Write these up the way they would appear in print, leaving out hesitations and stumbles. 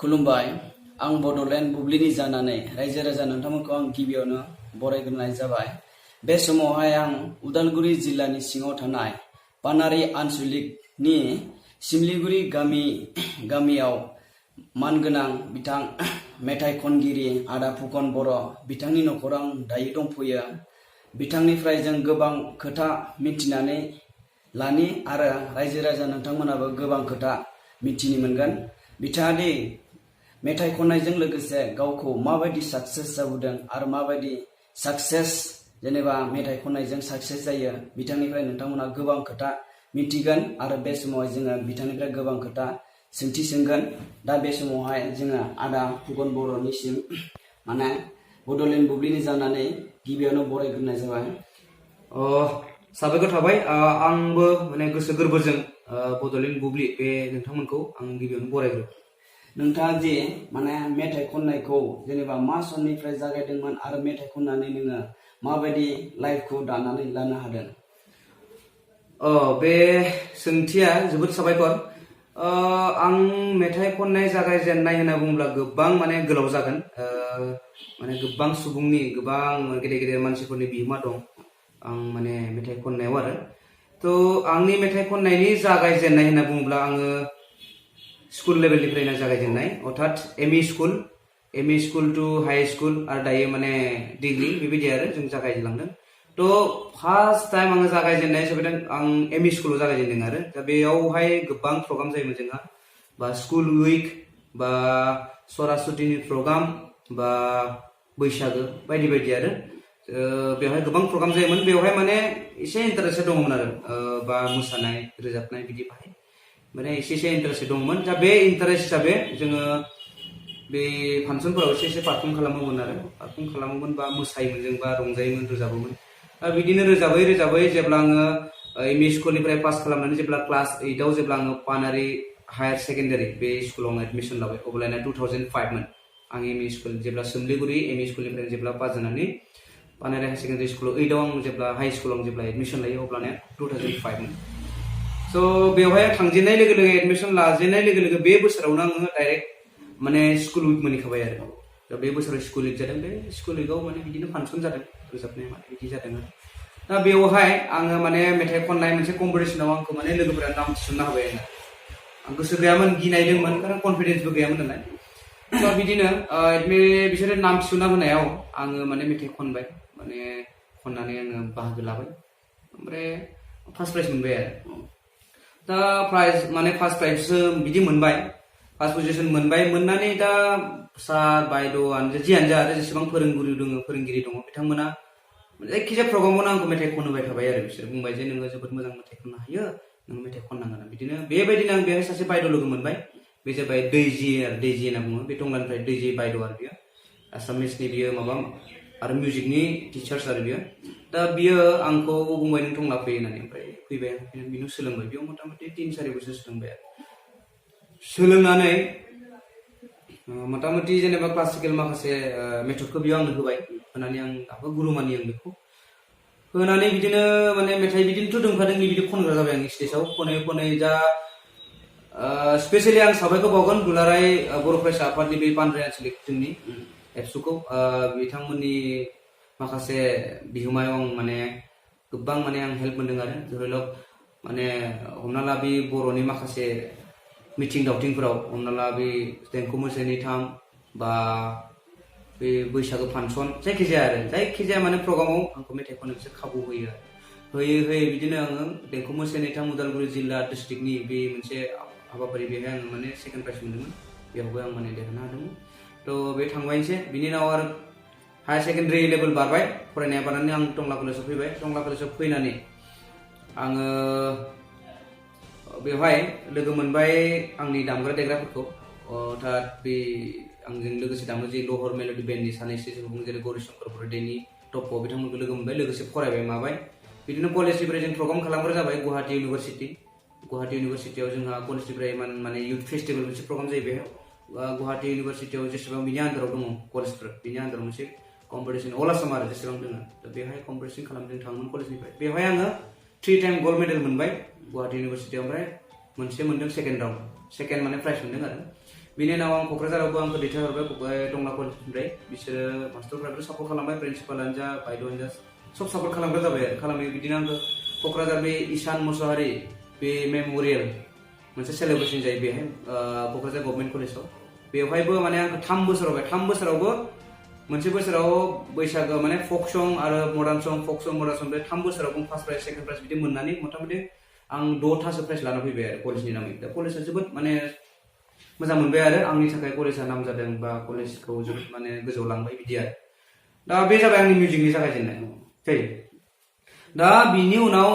खुलुमबाय आं बड'लेण्ड बुब्लिनि जानानै रायजो राजा नोंथांमोनखौ आं गिबियावनो बरायग्रोनाय जाबाय। बे समावहाय आं उदालगुरि जिल्लानि सिङाव थानाय पानारि आनसलिकनि सिमलिगुरि गामियाव मानगोनां बिथां मेथाइ खनगिरि आदा फुकन बर' बिथांनि नख'राव आं दायो दंफैयो। बिथांनिफ्राय जों गोबां खोथा मिथिनानै लानि आरो रायजो राजा नोंथांमोनाबो गोबां खोथा मिथिनो मोनगोन। बिथाङा दि मेथाइ खननायजों लोगोसे गावखौ माबायदि साक्सेस जाबोदों आरो माबायदि साक्सेस जेनेबा मेथाइ खननायजों साक्सेस जायो बिथांनिफ्राय नोंथांमोना गोबां खोथा मिथिगोन आरो बे समावहाय जोङो बिथांनिफ्राय गोबां खोथा सोंथि सोंगोन। दा बे समावहाय जोङो आदा फुकन बर'निसिम माने बड'लेण्ड बुब्लिनि जानानै गिबियावनो बरायग्रोनाय जाबाय। साबायखर थाबाय। आंबो माने गोसो गोरबोजों बड'लेण्ड बुब्लि बे नोंथांमोनखौ आं गिबियावनो बरायग्रो। नोंथाङा जे माने मेथाइ खननायखौ जेनेबा मा समनिफ्राय जागायदोंमोन आरो मेथाइ खननानै नोङो माबायदि लाइफखौ दानानै लानो हादों? बे सोंथिया जोबोद साबायखर। आं मेथाइ खननाय जागायजेननाय होनना बुङोब्ला गोबां माने गोलाव जागोन। माने गोबां सुबुंनि गोबां गेदेर गेदेर मानसिफोरनि बिहोमा दं आं माने मेथाइ खननायाव आरो। थ' आंनि मेथाइ खननायनि जागायजेननाय होनना बुङोब्ला आङो स्कुल लेभेलनिफ्रायनो जागायजेननाय, अर्थात M E school to high school आरो दायो माने डिग्री बेबायदि आरो जों जागायलांदों। थ' फार्स्ट टाइम आङो जागायजेननाय हिसाबै आं एम इ स्कुलाव जागायजेनदों आरो दा बेयावहाय गोबां प्रग्राम जायोमोन जोंहा, बा स्कुल उइक बा सरासतिनि प्रग्राम बा बैसागो बायदि बायदि आरो बेवहाय गोबां प्रग्राम जायोमोन। बेवहाय माने एसे इन्टारेस्ट दङमोन आरो बा मोसानाय रोजाबनाय बिदि बाहाय माने एसे इन्टारेस्ट दंमोन। दा बे इन्टारेस्ट हिसाबै जोङो बे फांसनफोराव एसे पारफर्म खालामोमोन बा मोसायोमोन जों बा रंजायोमोन रोजाबोमोन। दा बिदिनो रोजाबै जेब्ला आङो एम इ स्कुलनिफ्राय पास खालामनानै जेब्ला क्लास 8आव जेब्ला आङो पानारि हायार सेकेन्डारि बे स्कुलाव एडमिसन लाबाय अब्लाना 2005 मोन। आं एम इ स्कुल जेब्ला सोमलिगुरि एम इ स्कुलनिफ्राय जेब्ला पास जानानै पानारि हायार सेकेन्डारि स्कुलाव 8आव आं जेब्ला हाइ स्कुलाव जेब्ला एडमिसन लायो अब्लाना 2005 मोन। स' बेवहाय थांजेननाय लोगो लोगो एडमिसन लाजेननाय लोगो लोगो बे बोसोरावनो आङो डाइरेक्ट माने स्कुल उइक मोनहैखाबाय आरो। दा बे बोसोराव स्कुल उइक जादों, बे स्कुल उइकआव माने बिदिनो फांसन जादों, रोजाबनाय माने बिदि जादों आरो। दा बेवहाय आङो माने मेथाइ खननाय मोनसे कम्पिटिसनाव आंखौ माने लोगोफोरा नाम थिसनना होबाय आरो। आं गोसो गैयामोन, गिनाय दंमोन, खारन कनफिडेन्सबो गैयामोन नालाय। दा बिदिनो बिसोरो नाम थिसनना होनायाव आङो माने मेथाइ खनबाय, माने खननानै आङो बाहागो लाबाय, ओमफ्राय फार्स्ट प्राइज मोनबाय आरो। दा फार्स्ट प्राइजसो बिदि मोनबाय, फार्स्ट पजिसन मोनबाय। मोननानै दा सार बायद'आनो जियानो जा आरो जेसेबां फोरोंगिरि दङ बिथांमोना जायखिजाया प्रग्रामावनो आंखौ मेथाइ खनहोबाय थाबाय आरो। बिसोर बुंबाय जे नोङो जोबोद मोजां मेथाइ खननो हायो, नों मेथाइ खननांगोन। बिदिनो बेबायदिनो आं बेवहाय सासे बायद' लोगो मोनबाय, बे जाबाय दैजि होनना बुङो, बे टंलानिफ्राय दैजि बायद' आरो बियो आसामिसनि, बियो माबा आरो मिउजिकनि टिचार्स आरो बियो। दा बियो आंखौ बुंबाय नों टंला फै होननानै, ओमफ्राय फैबाय आं बिनाव सोलोंबाय। बेयाव मथा मथि 3-4 बोसोर सोलोंबाय आरो। सोलोंनानै मथा मथि जेनेबा क्लासिकेल माखासे मेथडखौ बियो आंनो होनानै आं दाबो गुरु मानि आं बेखौ होनानै बिदिनो माने मेथाइ बिदिनोथ' दंखादों, बिदि खनग्रा जाबाय आं स्टेजाव खनै दा स्पेसियेलि आं साबायखर बावगोन दुलाराय बर' फरायसा आफादनि बे पानारि आनसलिक जोंनि एबसुखौ। बिथांमोननि माखासे बिहोमायाव आं माने गोबां माने आं हेल्प मोनदों आरो। धरिलक माने हमना ला बे बर'नि माखासे मिथिं दावथिंफोराव, हमना ला बे देंखो मोसानाय बा बे बैसागो फांसन जायखिजाया माने प्रग्रामाव आंखौ मेथाइ खननो बिसोर खाबु होयो आरो। होयै बिदिनो आङो देंखो मोसानाय उदालगुरि जिल्ला डिस्ट्रिक्टनि बे मोनसे हाबाफारि, बेहाय आङो माने सेकेन्ड प्राइज मोनदोंमोन, बेयावबो आं माने देरहानो हादोंमोन। थ' बे थांबायनोसै। बिनि उनाव आरो हायार सेकेन्डारि लेभेल बारबाय, फरायनाया बारनानै आं टंला कलेजाव फैबाय। टंला कलेजाव फैनानै आङो बेवहाय लोगो मोनबाय आंनि दामग्रा देग्राफोरखौ, अर्थात बे आंजों लोगोसे दामो जे लहर मेल'डि बेन्डनि सानैसो सुबुं जेरै गौरीशंकर बरदेनि टप्प' बिथांमोनखौ लोगो मोनबाय, लोगोसे फरायबाय माबाय। बिदिनो कलेजनिफ्राय जों प्रग्राम खालामग्रा जाबाय गुवाहाटि इउनिभारसिटियाव। जोंहा कलेजनिफ्राय माने इउथ फेस्टिभेल मोनसे प्रग्राम जायो। बेहाय गुवाहाटि इउनिभारसिटियाव जेसेबां बिनि आन्दाराव दङ कलेजफोर, बिनि आन्दाराव मोनसे कम्पिटिसन अल आसाम आरो जेसेबां दङ, दा बेवहाय कम्पिटिसन खालामनो थाङोमोन कलेजनिफ्राय। बेवहाय आङो 3 टाइम गल्ड मेडेल मोनबाय गुवाहाटि इउनिभारसिटियाव, ओमफ्राय मोनसे मोनदों सेकेन्ड माने प्राइज मोनदों आरो। बिनि उनाव आं क'क्राझारावबो आंखौ दैथायहरबाय टंला कलेजनिफ्राय बिसोरो मास्टारफ्राबो सापर्ट खालामबाय प्रिन्सिपालानो जा बायद'आनो जा सब सापर्ट खालामग्रा जाबाय आरो खालामो बिदिनो आंखौ क'क्राझार बे ईशान मुसाहारि बे मेम'रियेल मोनसे सेलेब्रेसन जायो बेहाय क'क्राझार गभर्नमेन्ट कलेजाव बेवहायबो माने आंखौ 3 बोसोराव 3 बोसोरावबो मोनसे बोसोराव बैसागो माने फक सं आरो मडार्न सं फक सं मडार्न सं बे 3 बोसोरावबो फार्स्ट प्राइज सेकेन्ड प्राइज बिदि मोननानै मथामथि आं 6थासो प्राइज लाना फैबाय आरो कलेजनि नामै दा कलेजआ जोबोद माने मोजां मोनबाय आरो आंनि थाखाय कलेजआ नाम जादों बा कलेजखौ जोबोद माने गोजौआव लांबाय बिदि आरो दा बे जाबाय आंनि मिउजिकनि जागायजेननाय जायो दा बिनि उनाव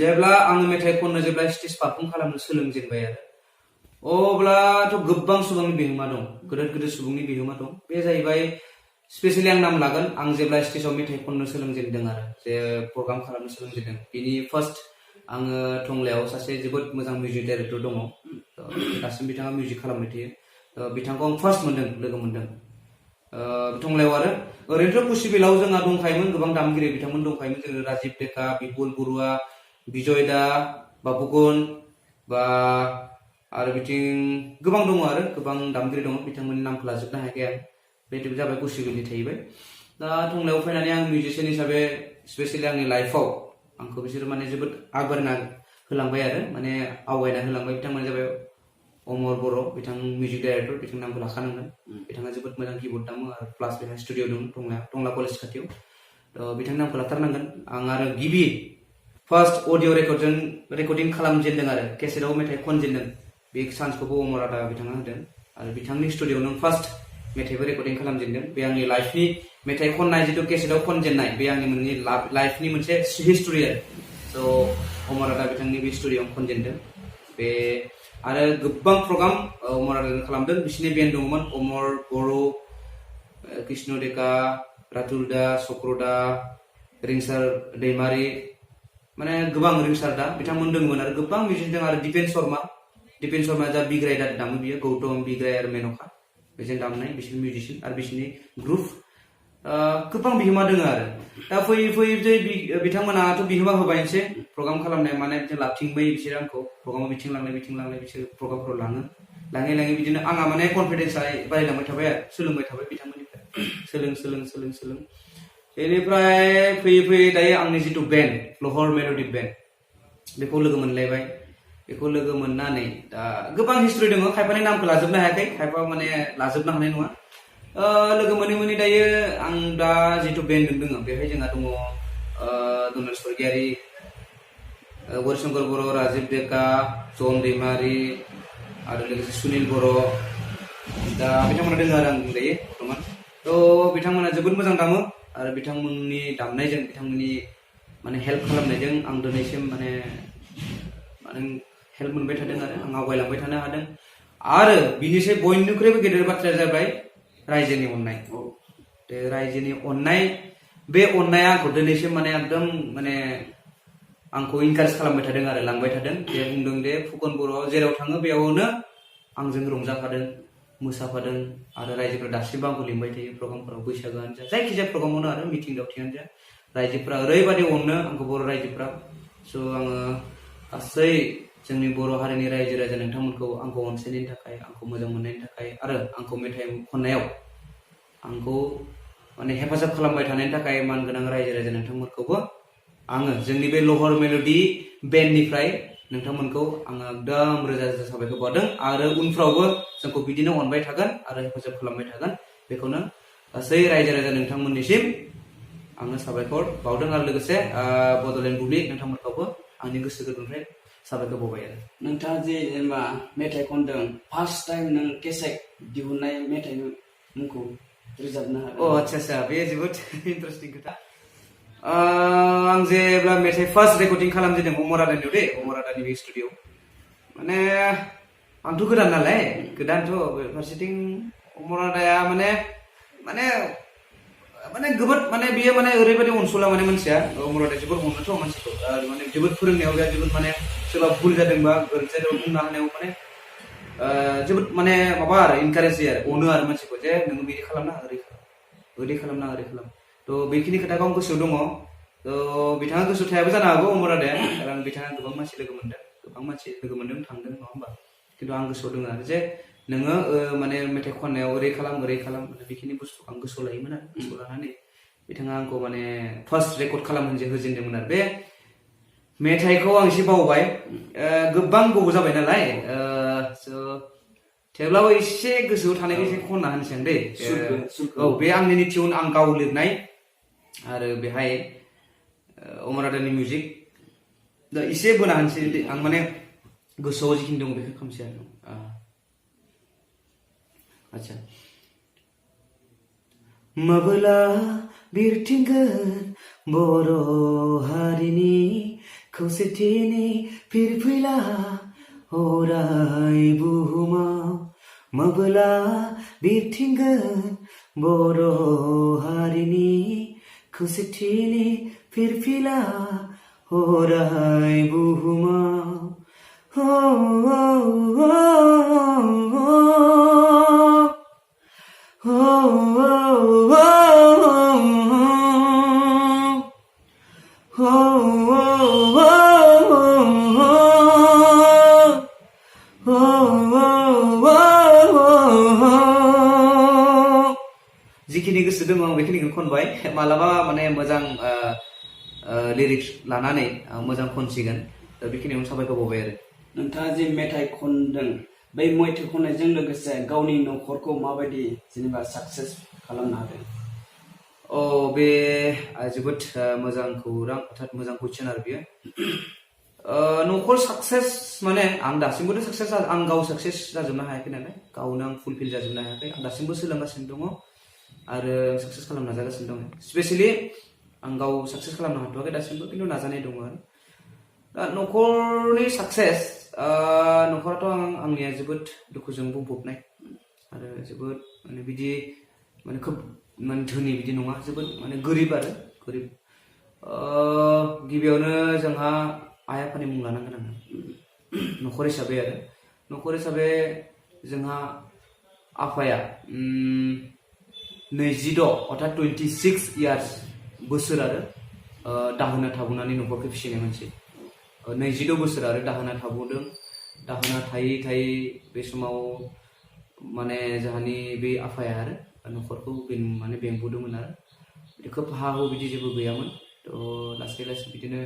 जेब्ला आं मेथाइ खननो जेब्ला स्टेज पारफर्म खालामनो सोलोंजेनबाय आरो अब्लाथ' गोबां सुबुंनि बिहोमा दं गिदिर गिदिर सुबुंनि बिहोमा दं बे जाहैबाय स्पेसियेलि आं नाम लागोन आं जेब्ला स्टेजाव मेथाइ खननो सोलोंजेनदों आरो जे प्रग्राम खालामनो सोलोंजेनदों बिनि फार्स्ट आङो टंलायाव सासे जोबोद मोजां मिउजिक डाइरेक्टर दङ दासिम बिथाङा मिउजिक खालामबाय थायो बिथांखौ आं फार्स्ट लोगो मोनदों टंलायाव आरो ओरैनोथ' कुसिबिलाव जोंहा दंखायोमोन गोबां दामगिरि बिथांमोन दंखायोमोन जोङो राजिब डेका बिपुल बरुवा बिजय दा बा बुगुन बा आरो बिथिं गोबां दङ आरो गोबां दामगिरि दङ बिथांमोननि नामखौ लाजोबनो हायाखै आं बे जाबाय कुसिबिलि थाहैबाय दा टंलायाव फैनानै आं मिउजिशियान हिसाबै स्पेसियेलि आंनि लाइफआव आंखौ बिसोरो माने जोबोद आगबारिना होलांबाय आरो माने आवगायना होलांबाय बिथांमोना जाबाय अमर बर' बिथां मिउजिक डाइरेक्टर बिथांनि नामखौ लाखानांगोन बिथाङा जोबोद मोजां किबोर्ड दामो आरो प्लास बेहा स्टुडिअ दं टंला कलेज खाथियाव बिथांनि नामखौ लाथारनांगोन आं आरो गिबि फार्स्ट अडिअ रेकर्डिं खालामजेनदों आरो केसेटआव मेथाइ खनजेनदों बे चान्सखौबो अमर आदा बिथाङा होदों आरो बिथांनि स्टुडिअ नों फार्स्ट मेथाइबो रेकर्डिं खालामजेनदों बे आंनि लाइफनि मेथाइ खननाय जिथु केसेटआव खनजेननाय बे आंनि मोनसे लाइफनि मोनसे हिस्टरि आरो स' अमर आदा बिथांनि बे स्टुडिअआव खनजेनदों बे आरो गोबां प्रग्राम अमर आदाजों खालामदों बिसिनि बेन्ड दङमोन अमर बर' कृष्ण डेका रातुल दा चक्रदा रिंसार दैमारि माने गोबां रिंसार दा बिथांमोन दंमोन आरो गोबां मिउजिक दं आरो दिपेन शर्मा जा बिग्राय दामो बियो गौतम बिग्राय आरो मेनका बेजों दामनाय बिसोरनि मिउजिशियान आरो बिसोरनि ग्रुप गोबां बिहोमा दङ आरो दा फैयै फैयै बिथांमोनाथ' बिहोमा होबायनोसै प्रग्राम खालामनाय माने बिदिनो लाबथिंबाय बिसोर आंखौ प्रग्रामाव बिथिं लांनाय बिसोर प्रग्रामफोराव लाङै बिदिनो आंहा माने कनफिडेन्सआ बारायलांबाय थाबाय आरो सोलोंबाय थाबाय बिथांमोननिफ्राय सोलों बेनिफ्राय फैयै दायो आंनि जिथु बेन्ड लहर मेल'डि बेन्ड बेखौ लोगो मोनलायबाय बेखौ लोगो मोननानै दा गोबां हिस्ट्रि दङ खायफानि नामखौ लाजोबनो हायाखै खायफा माने लाजोबनो हानाय नङा लोगो मोनै दायो आं दा जिथु बेन्ड दङ बेवहाय जोंहा दङ दनेश स्वर्गियारि गौरीशंकर बर' राजिब डेका जन दैमारि आरो लोगोसे सुनिल बर' दा बिथांमोना दङ आरो आं दायो बर्थमान थ' बिथांमोना जोबोद मोजां दामो आरो बिथांमोननि दामनायजों बिथांमोननि माने हेल्प खालामनायजों आं दिनैसिम माने हेल्प मोनबाय थादों आरो आं आवगायलांबाय थानो हादों आरो बिनिसाय बयनिख्रुइबो गेदेर बाथ्राया जाबाय रायजोनि अननाय बे रायजोनि अननाय बे अननाया आंखौ दिनैसिम माने एकदम माने आंखौ इनकारेज खालामबाय थादों आरो लांबाय थादों जे बुंदों दे फुकन बर'आव जेराव थाङो बेयावनो आंजों रंजाफादों मोसाफादों आरो रायजोफोरा दासिमबो आंखौ लिंबाय थायो प्रग्रामफोराव बैसागोआनो जा जायखिजाया प्रग्रामावनो आरो मिथिं दावथिङानो जा रायजोफोरा ओरैबादि अनो आंखौ बर' रायजोफ्रा स' आङो गासै जोंनि बर' हारिनि रायजो राजा नोंथांमोनखौ आंखौ अनसायनायनि थाखाय आंखौ मोजां मोननायनि थाखाय आरो आंखौ मेथाइ खननायाव आंखौ माने हेफाजाब खालामबाय थानायनि थाखाय मानगोनां रायजो राजा नोंथांमोनखौबो आङो जोंनि बे लहर मेल'डि बेन्डनिफ्राय नोंथांमोनखौ आङो एकदम रोजा साबायखर बावदों आरो उनफ्रावबो जोंखौ बिदिनो अनबाय थागोन आरो हेफाजाब खालामबाय थागोन बेखौनो गासै रायजो राजा नोंथांमोननिसिम आङो साबायखर बावदों आरो लोगोसे बड'लेण्ड बुब्लि नोंथांमोनखौबो आंनि गोसो गोरबोनिफ्राय साबायखर बावबाय आरो नोंथाङा जे जेनेबा मेथाइ खनदों फार्स्ट टाइम नों केसेट दिहुननाय मेथाइनि मुंखौ रोजाबनो हागोन आच्छा बे जोबोद इन्टारेस्टिं खोथा आं जेब्ला मेथाइ फार्स्ट रेकर्डिं खालामजेनदों अमर आदानि बे स्टुडिअ माने आंथ' गोदान नालाय गोदानथ' फारसेथिं अमर आदाया माने जोबोद माने बियो माने ओरैबायदि अनसुला माने मानसिया अमर आदाया जोबोद अनोथ' मानसिखौ माने जोबोद फोरोंनायाव बिहा जोबोद माने सोरबा भुल जादोंबा गोरोन्थि जादोंबा बुंनो हानायाव माने जोबोद माने माबा आरो इनकारेज होयो आरो अनो आरो मानसिखौ जे नोङो बिदि खालामना ओरै खालाम थ' बेखिनि खोथाखौ आं गोसोआव दङ थ' बिथाङा गोसोआव थायाबो जानो हागौ अमर आदाया खारन बिथाङा गोबां मानसि लोगो मोनदों थांदों नङा होमबा खिन्थु आं गोसोआव दङ आरो जे नोङो माने मेथाइ खननायाव ओरै खालाम बेखिनि बुस्थु आं गोसोआव लायोमोन आरो गोसोआव लानानै बिथाङा आंखौ माने फार्स्ट रेकर्ड होजेनदोंमोन आरो बे मेथाइखौ आं एसे बावबाय गोबां गोबाव जाबाय नालाय थेवब्लाबो एसे गोसोआव थानायखौ एसे खनना होनोसै आं दै औ बे आंनिनो टिउन आं गाव लिरनाय आरो बेहाय अमरादानि मिउजिक दा एसे बोना होनोसै आं माने गोसोआव जिखिनि दङ बेखौ खालामसै आरो आच्छा माबोला बिरथिंगोन बर' हारिनि खौसेथिनि फिरफिला अराय बुहुमाव माबोला बिरथिंगोन बर' हारिनि खौसेथिनि फिरफिला अराय बुहुमाव जिखिनि गोसो दङ आं बेखिनिखौ खनबाय मालाबा माने मोजां लिरिक्स लानानै मोजां खनसिगोन दा बेखिनियावनो साबायखर बावबाय आरो नोंथाङा जे मेथाइ खनदों बै मेथाइ खननायजों लोगोसे गावनि न'खरखौ माबायदि जेनेबा साक्सेस खालामनो हादों बे जोबोद मोजां खौरां अर्थात मोजां कुइसन आरो बियो न'खर साक्सेस माने आं दासिमबोथ' साक्सेस आं गाव साक्सेस जाजोबनो हायाखै नालाय गावनो आं फुलफिल जाजोबनो हायाखै आं दासिमबो सोलोंगासिनो दङ आरो साक्सेस खालामनो नाजागासिनो दङ स्पेसियेलि आं गाव साक्सेस खालामनो हाथ'वाखै दासिमबो खिन्थु नाजानाय दङ आरो दा न'खरनि साक्सेस न'खराथ' आंनिया जोबोद दुखुजों बुंफबनाय आरो जोबोद माने बिदि माने खोब माने धोनि बिदि नङा जोबोद माने गोरिब आरो गोरिब गिबियावनो जोंहा आइ आफानि मुं लानांगोन आङो न'खर हिसाबै आरो न'खर हिसाबै जोंहा आफाया 26 अर्थात 26 इयार्स बोसोर आरो दाहोना थाबोनानै न'खरखौ फिसिनाय मानसि 26 बोसोर आरो दाहोना थाबोदों दाहोना थायै बे समाव माने जोंहानि बे आफाया आरो न'खरखौ माने बेंबोदोंमोन आरो खोब हा हु बिदि जेबो गैयामोन थ' लासै लासै बिदिनो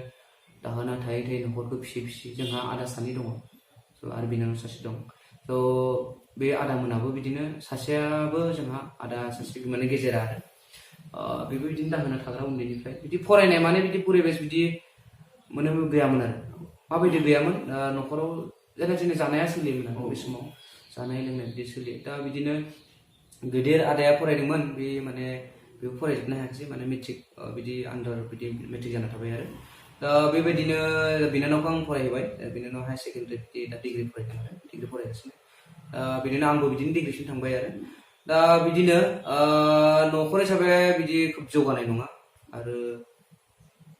दाहोना थायै न'खरखौ फिसि जोंहा आदा सानै दङ आरो बिनानाव सासे दं थ' बे आदामोनाबो बिदिनो सासेयाबो जोंहा आदा सासे माने गेजेरा आरो बेबो बिदिनो दाहोना थाग्रा उन्दैनिफ्राय बिदि फरायनाय माने बिदि परिबेस बिदि माने गैयामोन आरो माबायदि गैयामोन न'खराव जेने जानाया सोलियोमोन आरो बे समाव जानाय लोंनाय बिदि सोलियो दा बिदिनो गेदेर आदाया फरायदोंमोन बे माने बेबो फरायजोबनो हायाखिसै माने मेट्रिक बिदि आन्दार बिदि मेट्रिक जाना थाबाय आरो दा बेबायदिनो बिनानावखौ आं फरायहोबाय बिनानाव हायार सेकेन्डारि दा डिग्रि फरायदों आरो डिग्रि फरायगासिनो बिदिनो आंबो बिदिनो डिग्रिसिम थांबाय आरो दा बिदिनो न'खर हिसाबै बिदि खोब जौगानाय नङा आरो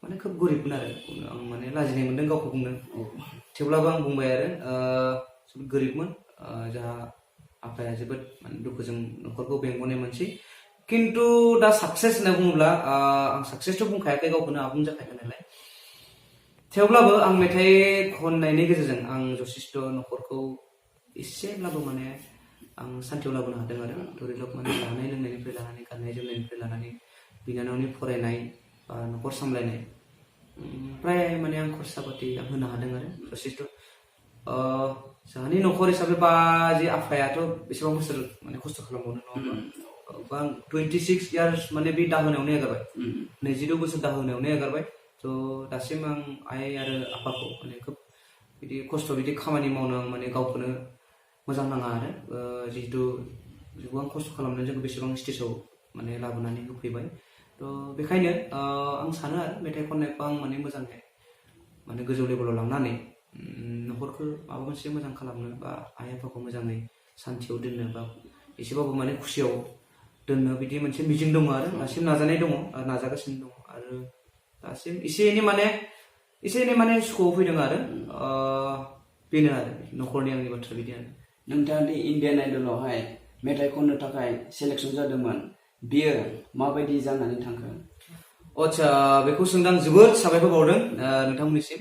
माने खोब गोरिबमोन आरो आं माने लाजिनाय मोन्दों गावखौ बुंनो थेवब्लाबो आं बुंबाय आरो जोबोद गोरिबमोन जोंहा आफाया जोबोद माने दुखुजों न'खरखौ बेंबोनाय मानसि खिन्थु दा साक्सेस होनना बुङोब्ला आं साक्सेसथ' बुंखायाखै गावखौनो आबुं जाखायाखै नालाय थेवब्लाबो आं मेथाइ खननायनि गेजेरजों आं जथेस्थ' न'खरखौ एसेब्लाबो माने आं सान्थियाव लाबोनो हादों आरो धरिलक माने जानाय लोंनायनिफ्राय लानानै गाननाय जोमनायनिफ्राय लानानै बिनानावनि फरायनाय बा न'खर सामलायनाय प्राय माने आं खरसा पाति आं होनो हादों आरो जथेस्थ' जोंहानि न'खर हिसाबै बा जे आफायाथ' बेसेबां बोसोर माने खस्थ' खालामबावनो नङा होमबा 26 इयार्स माने बे दाहोनायावनो एगारबाय 26 बोसोर दाहोनायावनो एगारबाय थ' दासिम आं आइ आरो आफाखौ माने खोब बिदि खस्थ' बिदि खामानि मावनो माने गावखौनो मोजां नाङा आरो जिहेतु गोबां खस्थ' खालामनानै जोंखौ बेसेबां स्टेजाव माने लाबोनानै होफैबाय थ' बेखायनो आं सानो आरो मेथाइ खननायखौ आं माने मोजाङै माने गोजौ लेभेलाव लांनानै न'खरखौ माबा मोनसे मोजां खालामनो बा आइ आफाखौ मोजाङै सान्थियाव दोननो बा एसेबाबो माने खुसियाव दोननो बिदि मोनसे मिजिं दङ आरो दासिम नाजानाय दङ नाजागासिनो दङ आरो दासिम एसे एनै माने सुखुआव फैदों आरो बेनो आरो न'खरनि आंनि बाथ्रा बिदि आरो नोंथाङा दि इण्डियान आइडलावहाय मेथाइ खननो थाखाय सेलेक्सन जादोंमोन बियो माबायदि जानानै थांखो आच्छा बेखौ सोंदों आं जोबोद साबायखर बावदों नोंथांमोननिसिम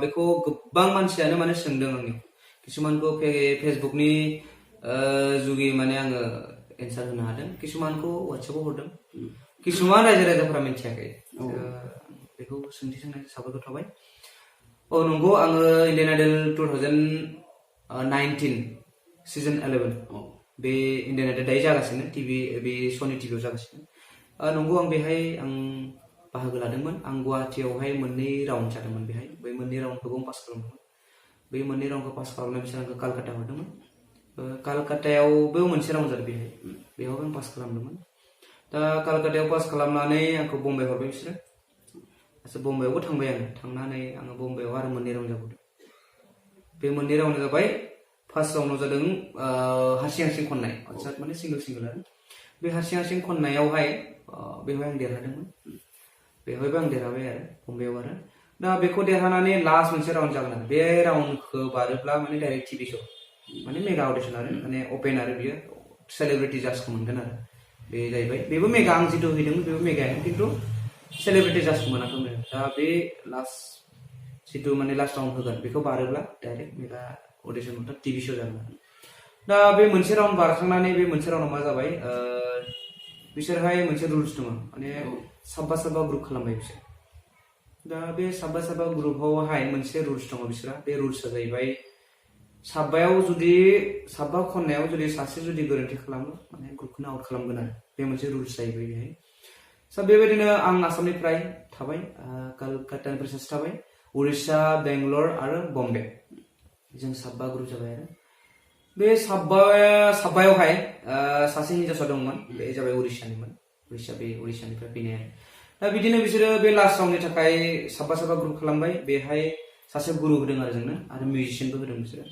बेखौ गोबां मानसियानो माने सोंदों आंनियाव किसुमानखौ फेसबुकनि जुगि माने आङो एन्सार होनो हादों किसुमानखौ वाट्सएपाव हरदों किसुमान रायजो राजाफोरा मिथियाखै बेखौ सोंथि सोंनाय साबायखर थाबाय नंगौ आङो इण्डियान आइडल 2019 सिजन 11 बे इण्डियान आइडल दायो जागासिनो टिभि बे सनि टिभियाव जागासिनो नंगौ आं बेहाय आं बाहागो लादोंमोन आं गुवाहाटीयावहाय मोननै राउन्ड जादोंमोन बेहाय बै मोननै राउन्डखौबो आं पास खालामदोंमोन बै मोननै राउन्डखौ पास खालामनाय बिसोर आंखौ कालकाता हरदोंमोन कालकातायावबो मोनसे राउन्ड जादों बेयावबो आं पास खालामदोंमोन दा कालकातायाव पास खालामनानै आंखौ बम्बाइ हरबाय बिसोरो बम्बाइयावबो थांबाय थांनानै आङो बम्बाइयाव आरो मोननै राउन्ड जाबावदों बे मोननै राउन्ड जाबाय फार्स्ट राउन्डआव जादों हारसिं हारसिं खननाय माने सिंगोल आरो बे हारसिं हारसिं खननायावहाय बेवहाय आं देरहादोंमोन बेवहायबो आं देरहाबाय आरो बम्बाइयाव आरो दा बेखौ देरहानानै लास्ट मोनसे राउन्ड जागोन आरो बे राउन्डखौ बारोब्ला माने डाइरेक्ट टिभि श' माने मेगा अडिशन आरो माने अपेन आरो बियो सेलिब्रिटि जाजखौ मोनगोन आरो बे जाहैबाय बेबो मेगा आं जिथु हैदोंमोन बेबो मेगायानो खिन्थु सेलिब्रिटि जाजखौ मोनाखैमोन दा बे लास्ट जिथु माने लास्ट राउन्ड होगोन बेखौ बारोब्ला डाइरेक्ट मेगा अडिशन मोनथा टिभि श' जागोन दा बे मोनसे राउन्ड बारखांनानै बे मोनसे राउन्डआव मा जाबाय बिसोरहाय मोनसे रुल्स दङ माने साबा ग्रुप खालामबाय बिसोर दा बे साबा ग्रुपआवहाय मोनसे रुल्स दङ बिसोरा बे रुल्सआ जाहैबाय साबायाव जुदि साबा खननायाव जुदि सासे जुदि गोरोन्थि खालामो माने ग्रुपखौनो आउट खालामगोन आरो बे मोनसे रुल्स जाहैबाय बेहाय बेबायदिनो आं आसामनिफ्राय थाबाय कलकातानिफ्राय सासे थाबाय उरिष्या बेंगलर आरो बम्बे जों साबा ग्रुप जाबाय आरो बे साबायावहाय सासे हिन्जावसा दंमोन बे जाबाय उरिष्यानिमोन उरिष्यानिफ्राय फैनाय दा बिदिनो बिसोरो बे लास्ट राउन्डनि थाखाय साबा ग्रुप खालामबाय बेहाय सासे गुरु होदों आरो जोंनो आरो मिउजिशियानबो होदों बिसोरो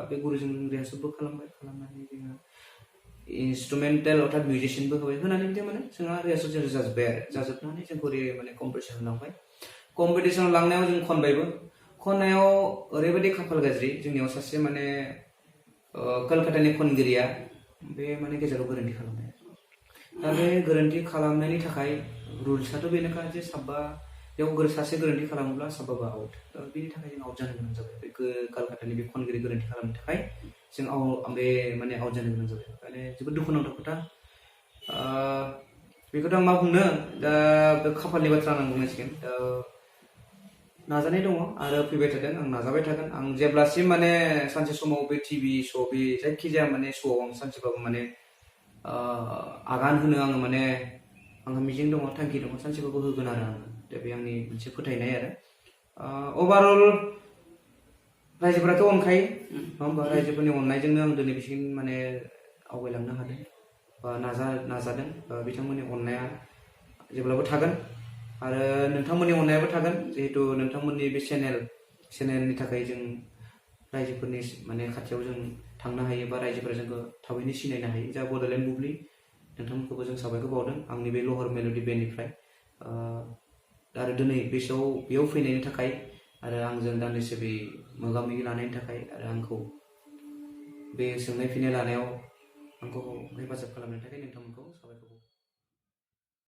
बे गुरुजों रिहार्सेलबो खालामनानै जोङो इन्सट्रुमेन्टेल अर्थात मिउजिशियानबो होनानै बिदि माने जोंहा रिहार्सेल जों जाजोब्बाय आरो जाजोबनानै जोंखौ माने कम्पिटिसन लांबाय कम्पिटिसन लांनायाव जों खनबायबो खननायाव ओरैबायदि खाफाल गाज्रि जोंनियाव सासे माने कलकातानि खनगिरिया बे माने गेजेराव गोरोन्थि खालामबाय दा बे गोरोन्थि खालामनायनि थाखाय रुल्सआथ' बेनोखा जे बेयाव सासे गोरोन्थि खालामोब्ला साबाबा आउट बेनि थाखाय जों आउट जानो गोनां जाबाय बे कलकातानि बे खनगिरि गोरोन्थि खालामनो थाखाय जों बे माने आउट जानो गोनां जाबाय माने जोबोद दुखुनांथाव खोथा बेखौथ' आं मा बुंनो दा बे खाफालनि बाथ्रा आं बुंनांसिगोन नाजानाय दङ आरो फैबाय थादों आं नाजाबाय थागोन आं जेब्लासिम माने सानसे समाव बे टिभि श' बे जायखिजाया माने श'आव आं सानसेबाबो माने आगान होनो आङो माने आंहा मिजिं दङ थांखि दङ सानसेबाबो होगोन आरो आङो दा बे आंनि मोनसे फोथायनाय आरो अभारअल रायजोफोराथ' अनखायो नङा होमबा रायजोफोरनि अननायजोंनो आं दिनै बिसिम माने आवगायलांनो हादों बा नाजादों बिथांमोननि अननाया जेब्लाबो थागोन आरो नोंथांमोननि अननायाबो थागोन जिहेतु नोंथांमोननि बे चेनेलनि थाखाय जों रायजोफोरनि माने खाथियाव जों थांनो हायो बा रायजोफोरा जोंखौ थाबैनो सिनायनो हायो जा बड'लेण्ड बुब्लि नोंथांमोनखौबो जों साबायखर बावदों आंनि बे लहर मेल'डि बेन्डनिफ्राय आरो दिनै बेयाव फैनायनि थाखाय आरो आंजों दान्दिसे बे मोगा मोगि लानायनि थाखाय आरो आंखौ बे सोंनाय फिननाय लानायाव आंखौ हेफाजाब खालामनायनि थाखाय नोंथांमोनखौ साबायखर बावदों।